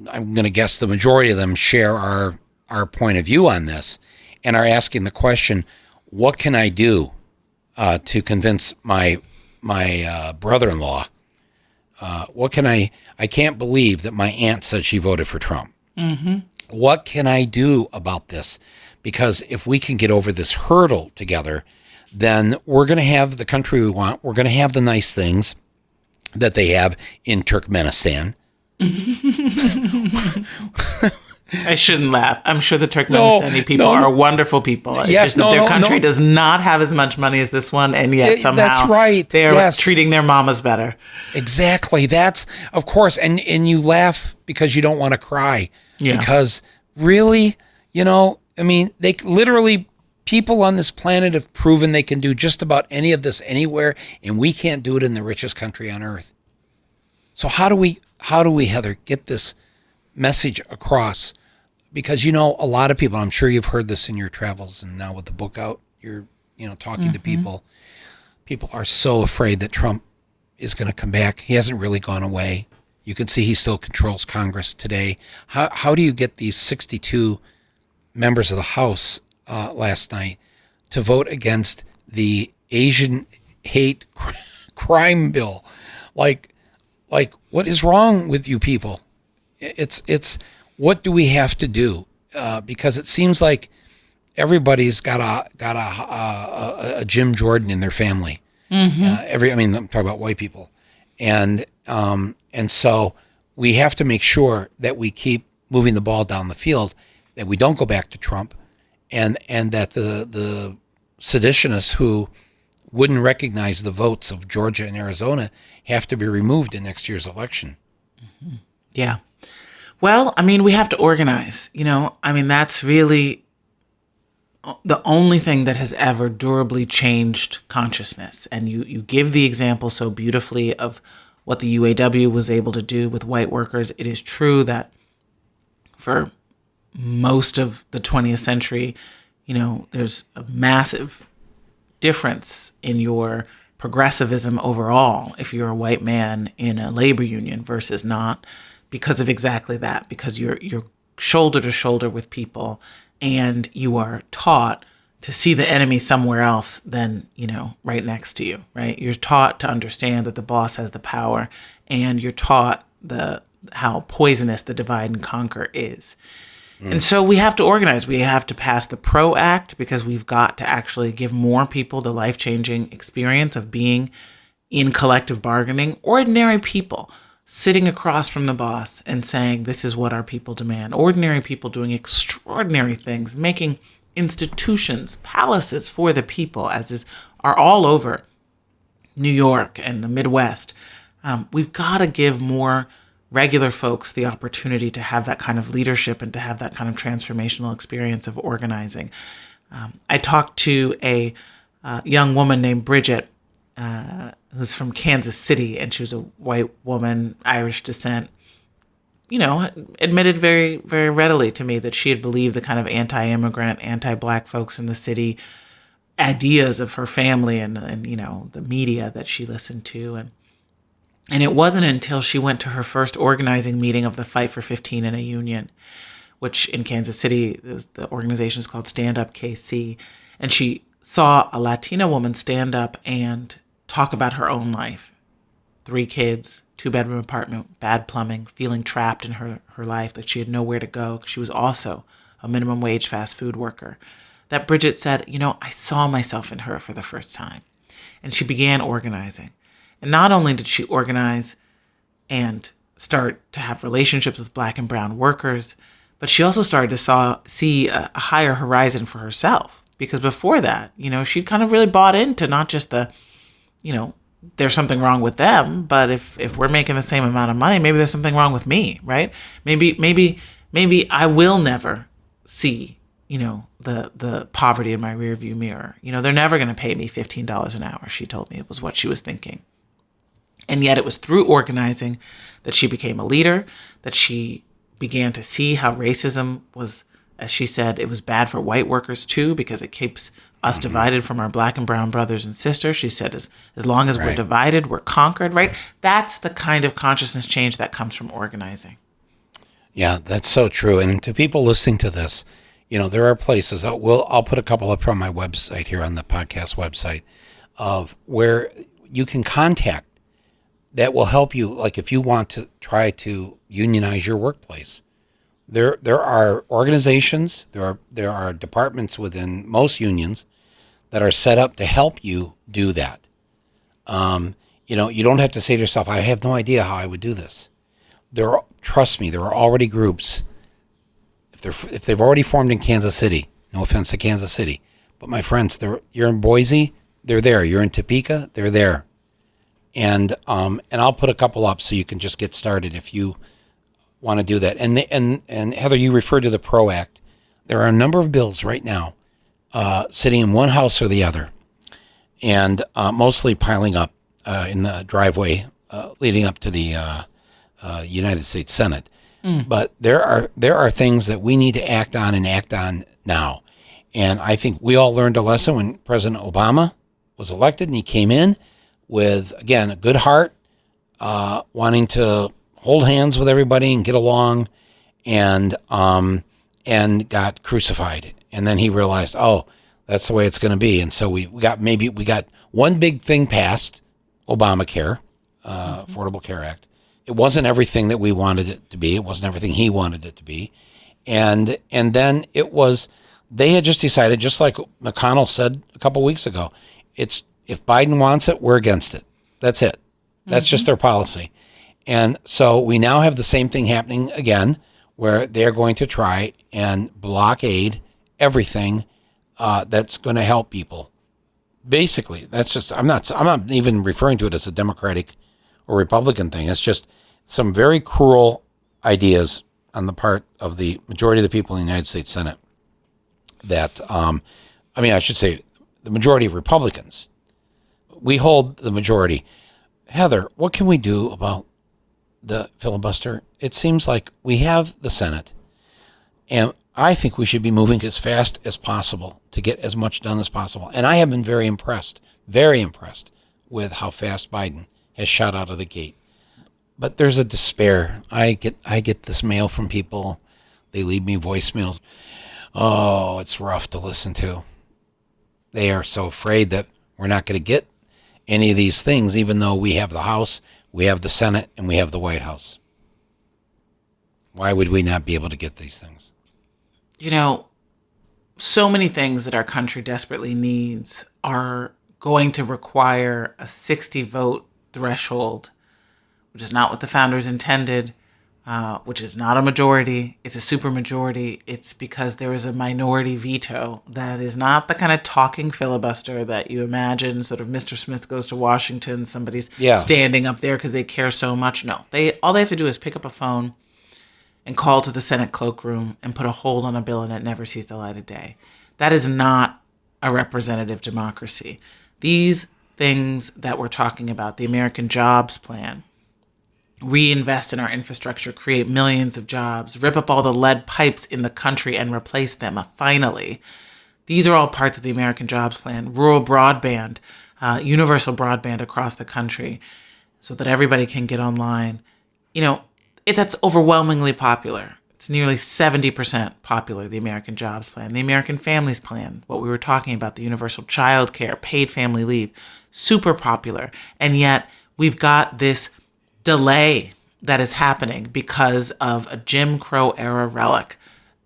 I'm going to guess the majority of them share our point of view on this and are asking the question, what can I do to convince my brother-in-law? I can't believe that my aunt said she voted for Trump. Mm-hmm. What can I do about this? Because if we can get over this hurdle together, then we're going to have the country we want. We're going to have the nice things that they have in Turkmenistan. I shouldn't laugh. I'm sure the Turkmenistani people are wonderful people. It's just that their country does not have as much money as this one, and yet somehow that's right. They're treating their mamas better. Exactly. That's, of course, and you laugh because you don't want to cry. Yeah. Because really, I mean, they literally, people on this planet have proven they can do just about any of this anywhere, and we can't do it in the richest country on earth. So how do we, Heather, get this message across? Because, a lot of people, I'm sure you've heard this in your travels, and now with the book out, you're, talking to people. People are so afraid that Trump is going to come back. He hasn't really gone away. You can see he still controls Congress today. How do you get these 62 members of the House last night to vote against the Asian hate crime bill? Like, what is wrong with you people? It's what do we have to do? Because it seems like everybody's got a Jim Jordan in their family. Mm-hmm. I'm talking about white people, and so we have to make sure that we keep moving the ball down the field, that we don't go back to Trump, and that the seditionists who wouldn't recognize the votes of Georgia and Arizona have to be removed in next year's election. Mm-hmm. Yeah. Well, we have to organize. That's really the only thing that has ever durably changed consciousness. And you give the example so beautifully of what the UAW was able to do with white workers. It is true that for most of the 20th century, there's a massive difference in your progressivism overall if you're a white man in a labor union versus not, because of exactly that, because you're shoulder to shoulder with people and you are taught to see the enemy somewhere else than, right next to you, right? You're taught to understand that the boss has the power, and you're taught how poisonous the divide and conquer is. And so we have to organize. We have to pass the PRO Act, because we've got to actually give more people the life-changing experience of being in collective bargaining, ordinary people sitting across from the boss and saying, this is what our people demand. Ordinary people doing extraordinary things, making institutions, palaces for the people, are all over New York and the Midwest. We've got to give more regular folks the opportunity to have that kind of leadership and to have that kind of transformational experience of organizing. I talked to a young woman named Bridget, who's from Kansas City, and she was a white woman, Irish descent, admitted very, very readily to me that she had believed the kind of anti-immigrant, anti-black folks in the city ideas of her family and the media that she listened to. And it wasn't until she went to her first organizing meeting of the Fight for 15 in a union, which in Kansas City, the organization is called Stand Up KC, and she saw a Latina woman stand up and talk about her own life. 3 kids, 2-bedroom apartment, bad plumbing, feeling trapped in her life, that she had nowhere to go. She was also a minimum wage fast food worker. That Bridget said, I saw myself in her for the first time. And she began organizing. And not only did she organize and start to have relationships with black and brown workers, but she also started to see a higher horizon for herself. Because before that, she'd kind of really bought into not just the, there's something wrong with them, but if we're making the same amount of money, maybe there's something wrong with me, right? Maybe I will never see, the poverty in my rearview mirror. They're never going to pay me $15 an hour, she told me. It was what she was thinking. And yet it was through organizing that she became a leader, that she began to see how racism was, as she said, it was bad for white workers too, because it keeps us divided from our black and brown brothers and sisters. She said, as long as we're divided, we're conquered, right? That's the kind of consciousness change that comes from organizing. Yeah, that's so true. And to people listening to this, there are places, I'll put a couple up from my website here on the podcast website, of where you can contact that will help you. Like if you want to try to unionize your workplace, there are organizations, there are departments within most unions that are set up to help you do that. You don't have to say to yourself, I have no idea how I would do this. Trust me, there are already groups. If they've already formed in Kansas City, no offense to Kansas City, but my friends, you're in Boise, they're there. You're in Topeka, they're there. And I'll put a couple up so you can just get started if you want to do that. And Heather, you referred to the PRO Act. There are a number of bills right now sitting in one house or the other, and mostly piling up in the driveway leading up to the United States Senate. But there are things that we need to act on now. And I think we all learned a lesson when President Obama was elected, and he came in with, again, a good heart, wanting to hold hands with everybody and get along, and got crucified. And then he realized, oh, that's the way it's going to be. And so we got one big thing passed, Obamacare, Affordable Care Act. It wasn't everything that we wanted it to be. It wasn't everything he wanted it to be. And then it was, they had just decided, just like McConnell said a couple weeks ago, it's, if Biden wants it, we're against it. That's it. That's just their policy. And so we now have the same thing happening again, where they're going to try and blockade everything that's going to help people. Basically, that's just, I'm not even referring to it as a Democratic or Republican thing. It's just some very cruel ideas on the part of the majority of the people in the United States Senate that, I should say the majority of Republicans. We hold the majority. Heather, what can we do about the filibuster? It seems like we have the Senate, and I think we should be moving as fast as possible to get as much done as possible. And I have been very impressed with how fast Biden has shot out of the gate. But there's a despair. I get this mail from people. They leave me voicemails. Oh, it's rough to listen to. They are so afraid that we're not going to get any of these things, even though we have the House, we have the Senate, and we have the White House. Why would we not be able to get these things? You know, so many things that our country desperately needs are going to require a 60 vote threshold, which is not what the founders intended, which is not a majority. It's a supermajority. It's because there is a minority veto that is not the kind of talking filibuster that you imagine, sort of Mr. Smith goes to Washington, somebody's standing up there because they care so much. No, all they have to do is pick up a phone and call to the Senate cloakroom and put a hold on a bill, and it never sees the light of day. That is not a representative democracy. These things that we're talking about, the American Jobs Plan, reinvest in our infrastructure, create millions of jobs, rip up all the lead pipes in the country and replace them finally. These are all parts of the American Jobs Plan. Rural broadband, universal broadband across the country so that everybody can get online. You know, that's overwhelmingly popular. It's nearly 70% popular, the American Jobs Plan. The American Families Plan, what we were talking about, the universal child care, paid family leave, super popular. And yet we've got this delay that is happening because of a Jim Crow era relic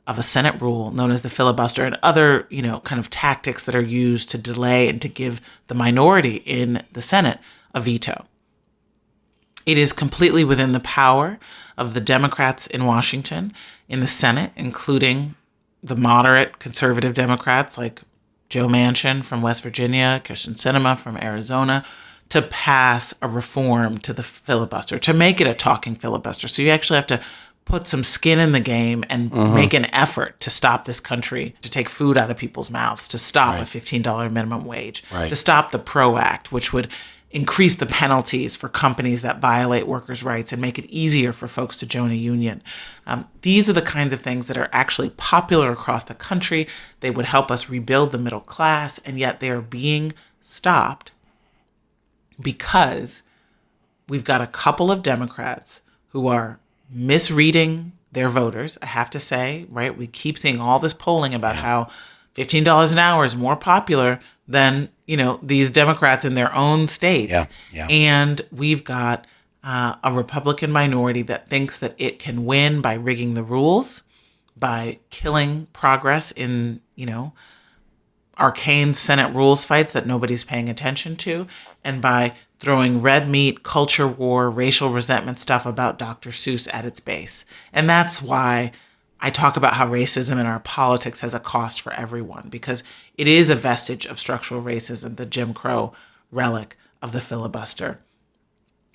of a Senate rule known as the filibuster and other, kind of tactics that are used to delay and to give the minority in the Senate a veto. It is completely within the power of the Democrats in Washington, in the Senate, including the moderate conservative Democrats like Joe Manchin from West Virginia, Kyrsten Sinema from Arizona, to pass a reform to the filibuster, to make it a talking filibuster. So you actually have to put some skin in the game and make an effort to stop this country, to take food out of people's mouths, to stop a $15 minimum wage, to stop the PRO Act, which would increase the penalties for companies that violate workers' rights and make it easier for folks to join a union. These are the kinds of things that are actually popular across the country. They would help us rebuild the middle class, and yet they are being stopped because we've got a couple of Democrats who are misreading their voters, I have to say, right? We keep seeing all this polling about how $15 an hour is more popular than, these Democrats in their own states. And we've got a Republican minority that thinks that it can win by rigging the rules, by killing progress in, arcane Senate rules fights that nobody's paying attention to, and by throwing red meat, culture war, racial resentment stuff about Dr. Seuss at its base. And that's why I talk about how racism in our politics has a cost for everyone, because it is a vestige of structural racism, the Jim Crow relic of the filibuster.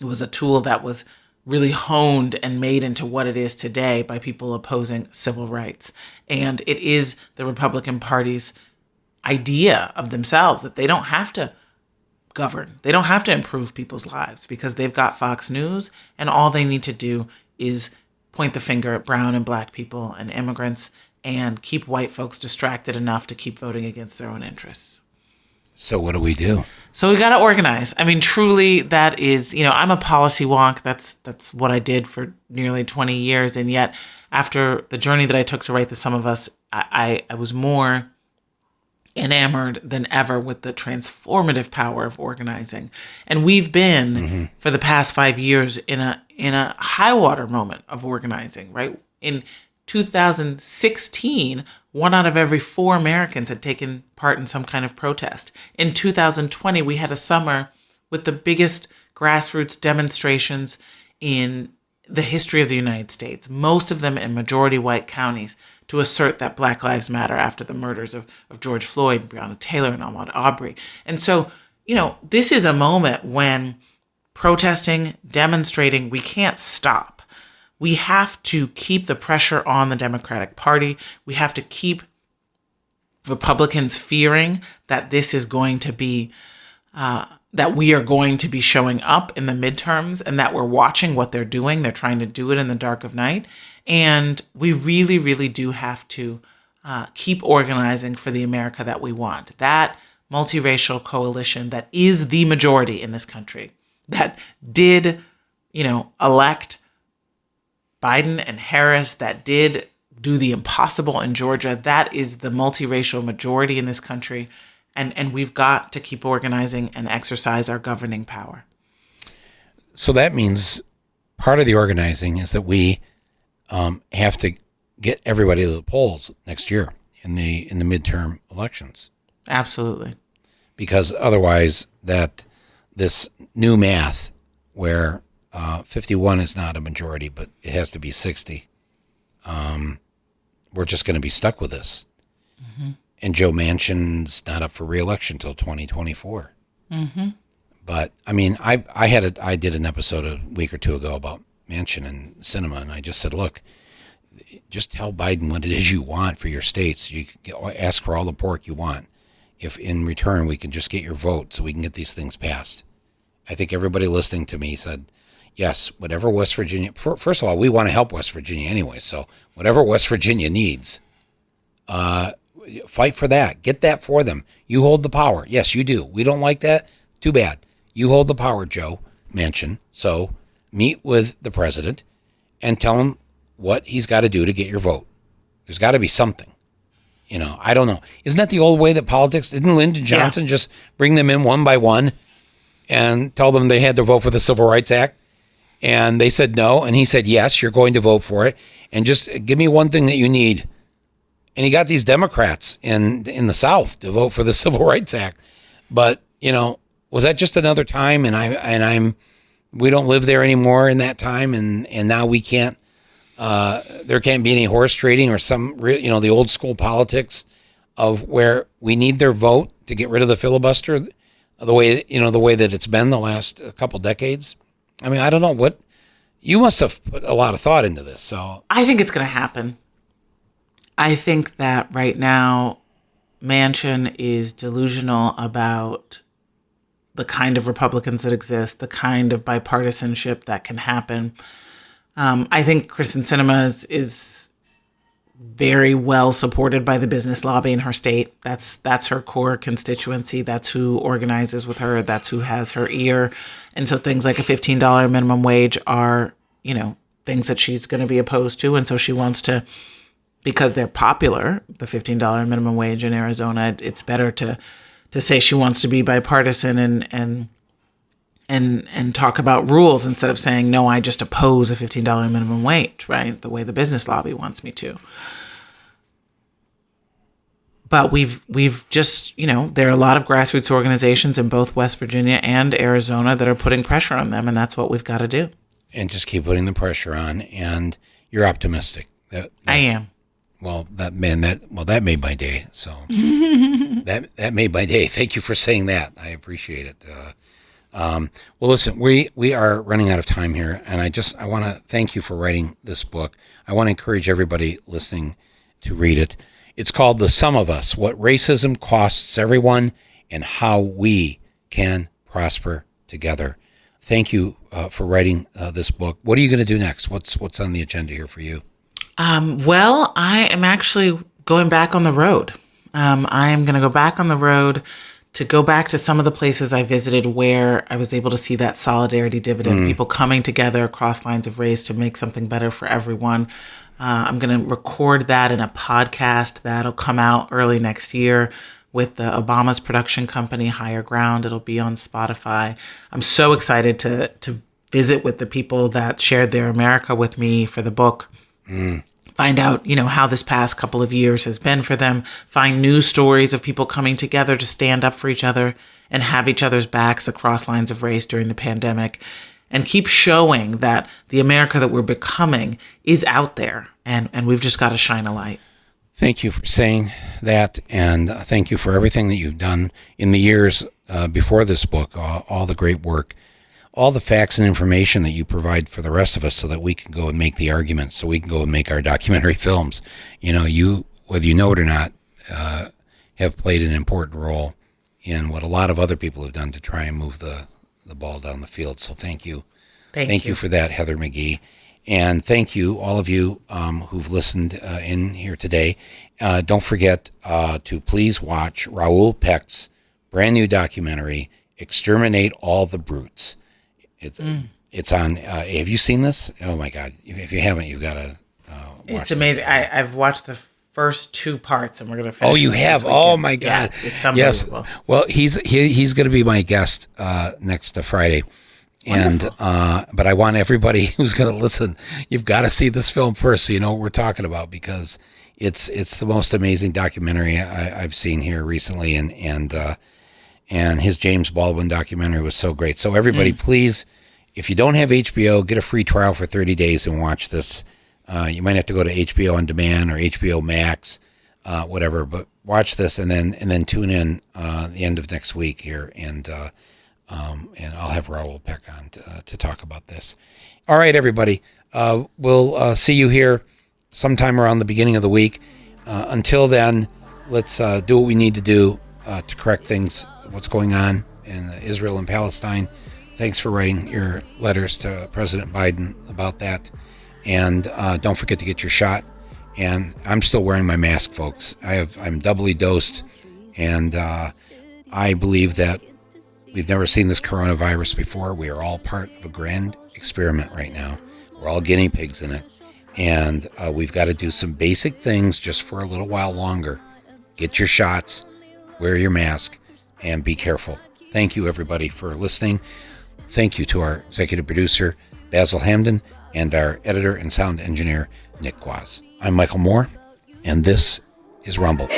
It was a tool that was really honed and made into what it is today by people opposing civil rights. And it is the Republican Party's idea of themselves that they don't have to govern. They don't have to improve people's lives because they've got Fox News, and all they need to do is point the finger at brown and black people and immigrants and keep white folks distracted enough to keep voting against their own interests. So what do we do? So we got to organize. I mean, truly, that is, I'm a policy wonk. That's what I did for nearly 20 years. And yet, after the journey that I took to write The Sum of Us, I was more enamored than ever with the transformative power of organizing. And we've been, for the past 5 years, in a high water moment of organizing, right? In 2016, 1 out of every 4 Americans had taken part in some kind of protest. In 2020, we had a summer with the biggest grassroots demonstrations in the history of the United States, most of them in majority white counties, to assert that Black Lives Matter after the murders of George Floyd, Breonna Taylor, and Ahmaud Arbery. And so, this is a moment when protesting, demonstrating, we can't stop. We have to keep the pressure on the Democratic Party. We have to keep Republicans fearing that this is going to be, that we are going to be showing up in the midterms and that we're watching what they're doing. They're trying to do it in the dark of night. And we really, really do have to keep organizing for the America that we want. That multiracial coalition that is the majority in this country, that did, elect Biden and Harris, that did do the impossible in Georgia. That is the multiracial majority in this country. And we've got to keep organizing and exercise our governing power. So that means part of the organizing is that we have to get everybody to the polls next year in the midterm elections. Absolutely. Because otherwise this new math where 51 is not a majority, but it has to be 60. We're just going to be stuck with this. Mm-hmm. And Joe Manchin's not up for re-election until 2024. Mm-hmm. But I mean, I did an episode a week or two ago about Manchin and cinema, and I just said, look, just tell Biden what it is you want for your states. You can ask for all the pork you want. If in return we can just get your vote so we can get these things passed. I think everybody listening to me said, yes, whatever West Virginia, first of all, we want to help West Virginia anyway. So whatever West Virginia needs, fight for that. Get that for them. You hold the power. Yes, you do. We don't like that. Too bad. You hold the power, Joe Manchin. So meet with the president and tell him what he's got to do to get your vote. There's got to be something. I don't know. Isn't that the old way that politics? Didn't Lyndon Johnson just bring them in one by one and tell them they had to vote for the Civil Rights Act? And they said no. And he said, yes, you're going to vote for it. And just give me one thing that you need. And he got these Democrats in the South to vote for the Civil Rights Act. But, was that just another time? And we don't live there anymore in that time. And now we can't, there can't be any horse trading or the old school politics of where we need their vote to get rid of the filibuster the way that it's been the last couple decades. I mean, I don't know what you must have put a lot of thought into this. So I think it's going to happen. I think that right now Manchin is delusional about the kind of Republicans that exist, the kind of bipartisanship that can happen. I think Kristen Sinema is very well supported by the business lobby in her state. That's her core constituency. That's who organizes with her. That's who has her ear. And so things like a $15 minimum wage are, things that she's going to be opposed to. And so she wants to, because they're popular, the $15 minimum wage in Arizona, it's better to say she wants to be bipartisan and talk about rules instead of saying, no, I just oppose a $15 minimum wage, right? The way the business lobby wants me to. But we've just, there are a lot of grassroots organizations in both West Virginia and Arizona that are putting pressure on them, and that's what we've got to do. And just keep putting the pressure on, and you're optimistic. I am. Well, that made my day. So that made my day. Thank you for saying that. I appreciate it. Well, listen, we are running out of time here, and I want to thank you for writing this book. I want to encourage everybody listening to read it. It's called The Sum of Us: What Racism Costs Everyone and How We Can Prosper Together. Thank you for writing this book. What are you going to do next? What's on the agenda here for you? Well, I am actually going back on the road. I am going to go back on the road to go back to some of the places I visited where I was able to see that solidarity dividend, people coming together across lines of race to make something better for everyone. I'm going to record that in a podcast that'll come out early next year with the Obama's production company, Higher Ground. It'll be on Spotify. I'm so excited to visit with the people that shared their America with me for the book. Find out, how this past couple of years has been for them. Find new stories of people coming together to stand up for each other and have each other's backs across lines of race during the pandemic. And keep showing that the America that we're becoming is out there. And we've just got to shine a light. Thank you for saying that. And thank you for everything that you've done in the years before this book, all the great work, all the facts and information that you provide for the rest of us so that we can go and make the arguments, so we can go and make our documentary films. You, whether you know it or not, have played an important role in what a lot of other people have done to try and move the ball down the field. So thank you. Thank you for that, Heather McGhee. And thank you, all of you who've listened in here today. Don't forget to please watch Raoul Peck's brand new documentary, Exterminate All the Brutes. It's on, have you seen this? Oh my God. If you haven't, you've got to watch it. It's amazing. I've watched the first 2 parts and we're going to finish. Oh, you have? Oh my God. Yeah, it's unbelievable. Yes. Well, he's going to be my guest next Friday. Wonderful. And, but I want everybody who's going to listen, you've got to see this film first so you know what we're talking about, because it's the most amazing documentary I've seen here recently. And his James Baldwin documentary was so great. So everybody, please, if you don't have HBO, get a free trial for 30 days and watch this. You might have to go to HBO On Demand or HBO Max, whatever, but watch this and then tune in the end of next week here, and I'll have Raoul Peck on to talk about this. All right, everybody, we'll see you here sometime around the beginning of the week. Until then, let's do what we need to do to correct things, what's going on in Israel and Palestine. Thanks for writing your letters to President Biden about that. And don't forget to get your shot. And I'm still wearing my mask, folks. I'm doubly dosed. And I believe that we've never seen this coronavirus before. We are all part of a grand experiment right now. We're all guinea pigs in it. And we've got to do some basic things just for a little while longer. Get your shots, wear your mask, and be careful. Thank you, everybody, for listening. Thank you to our executive producer, Basil Hamden, and our editor and sound engineer, Nick Quaz. I'm Michael Moore, and this is Rumble.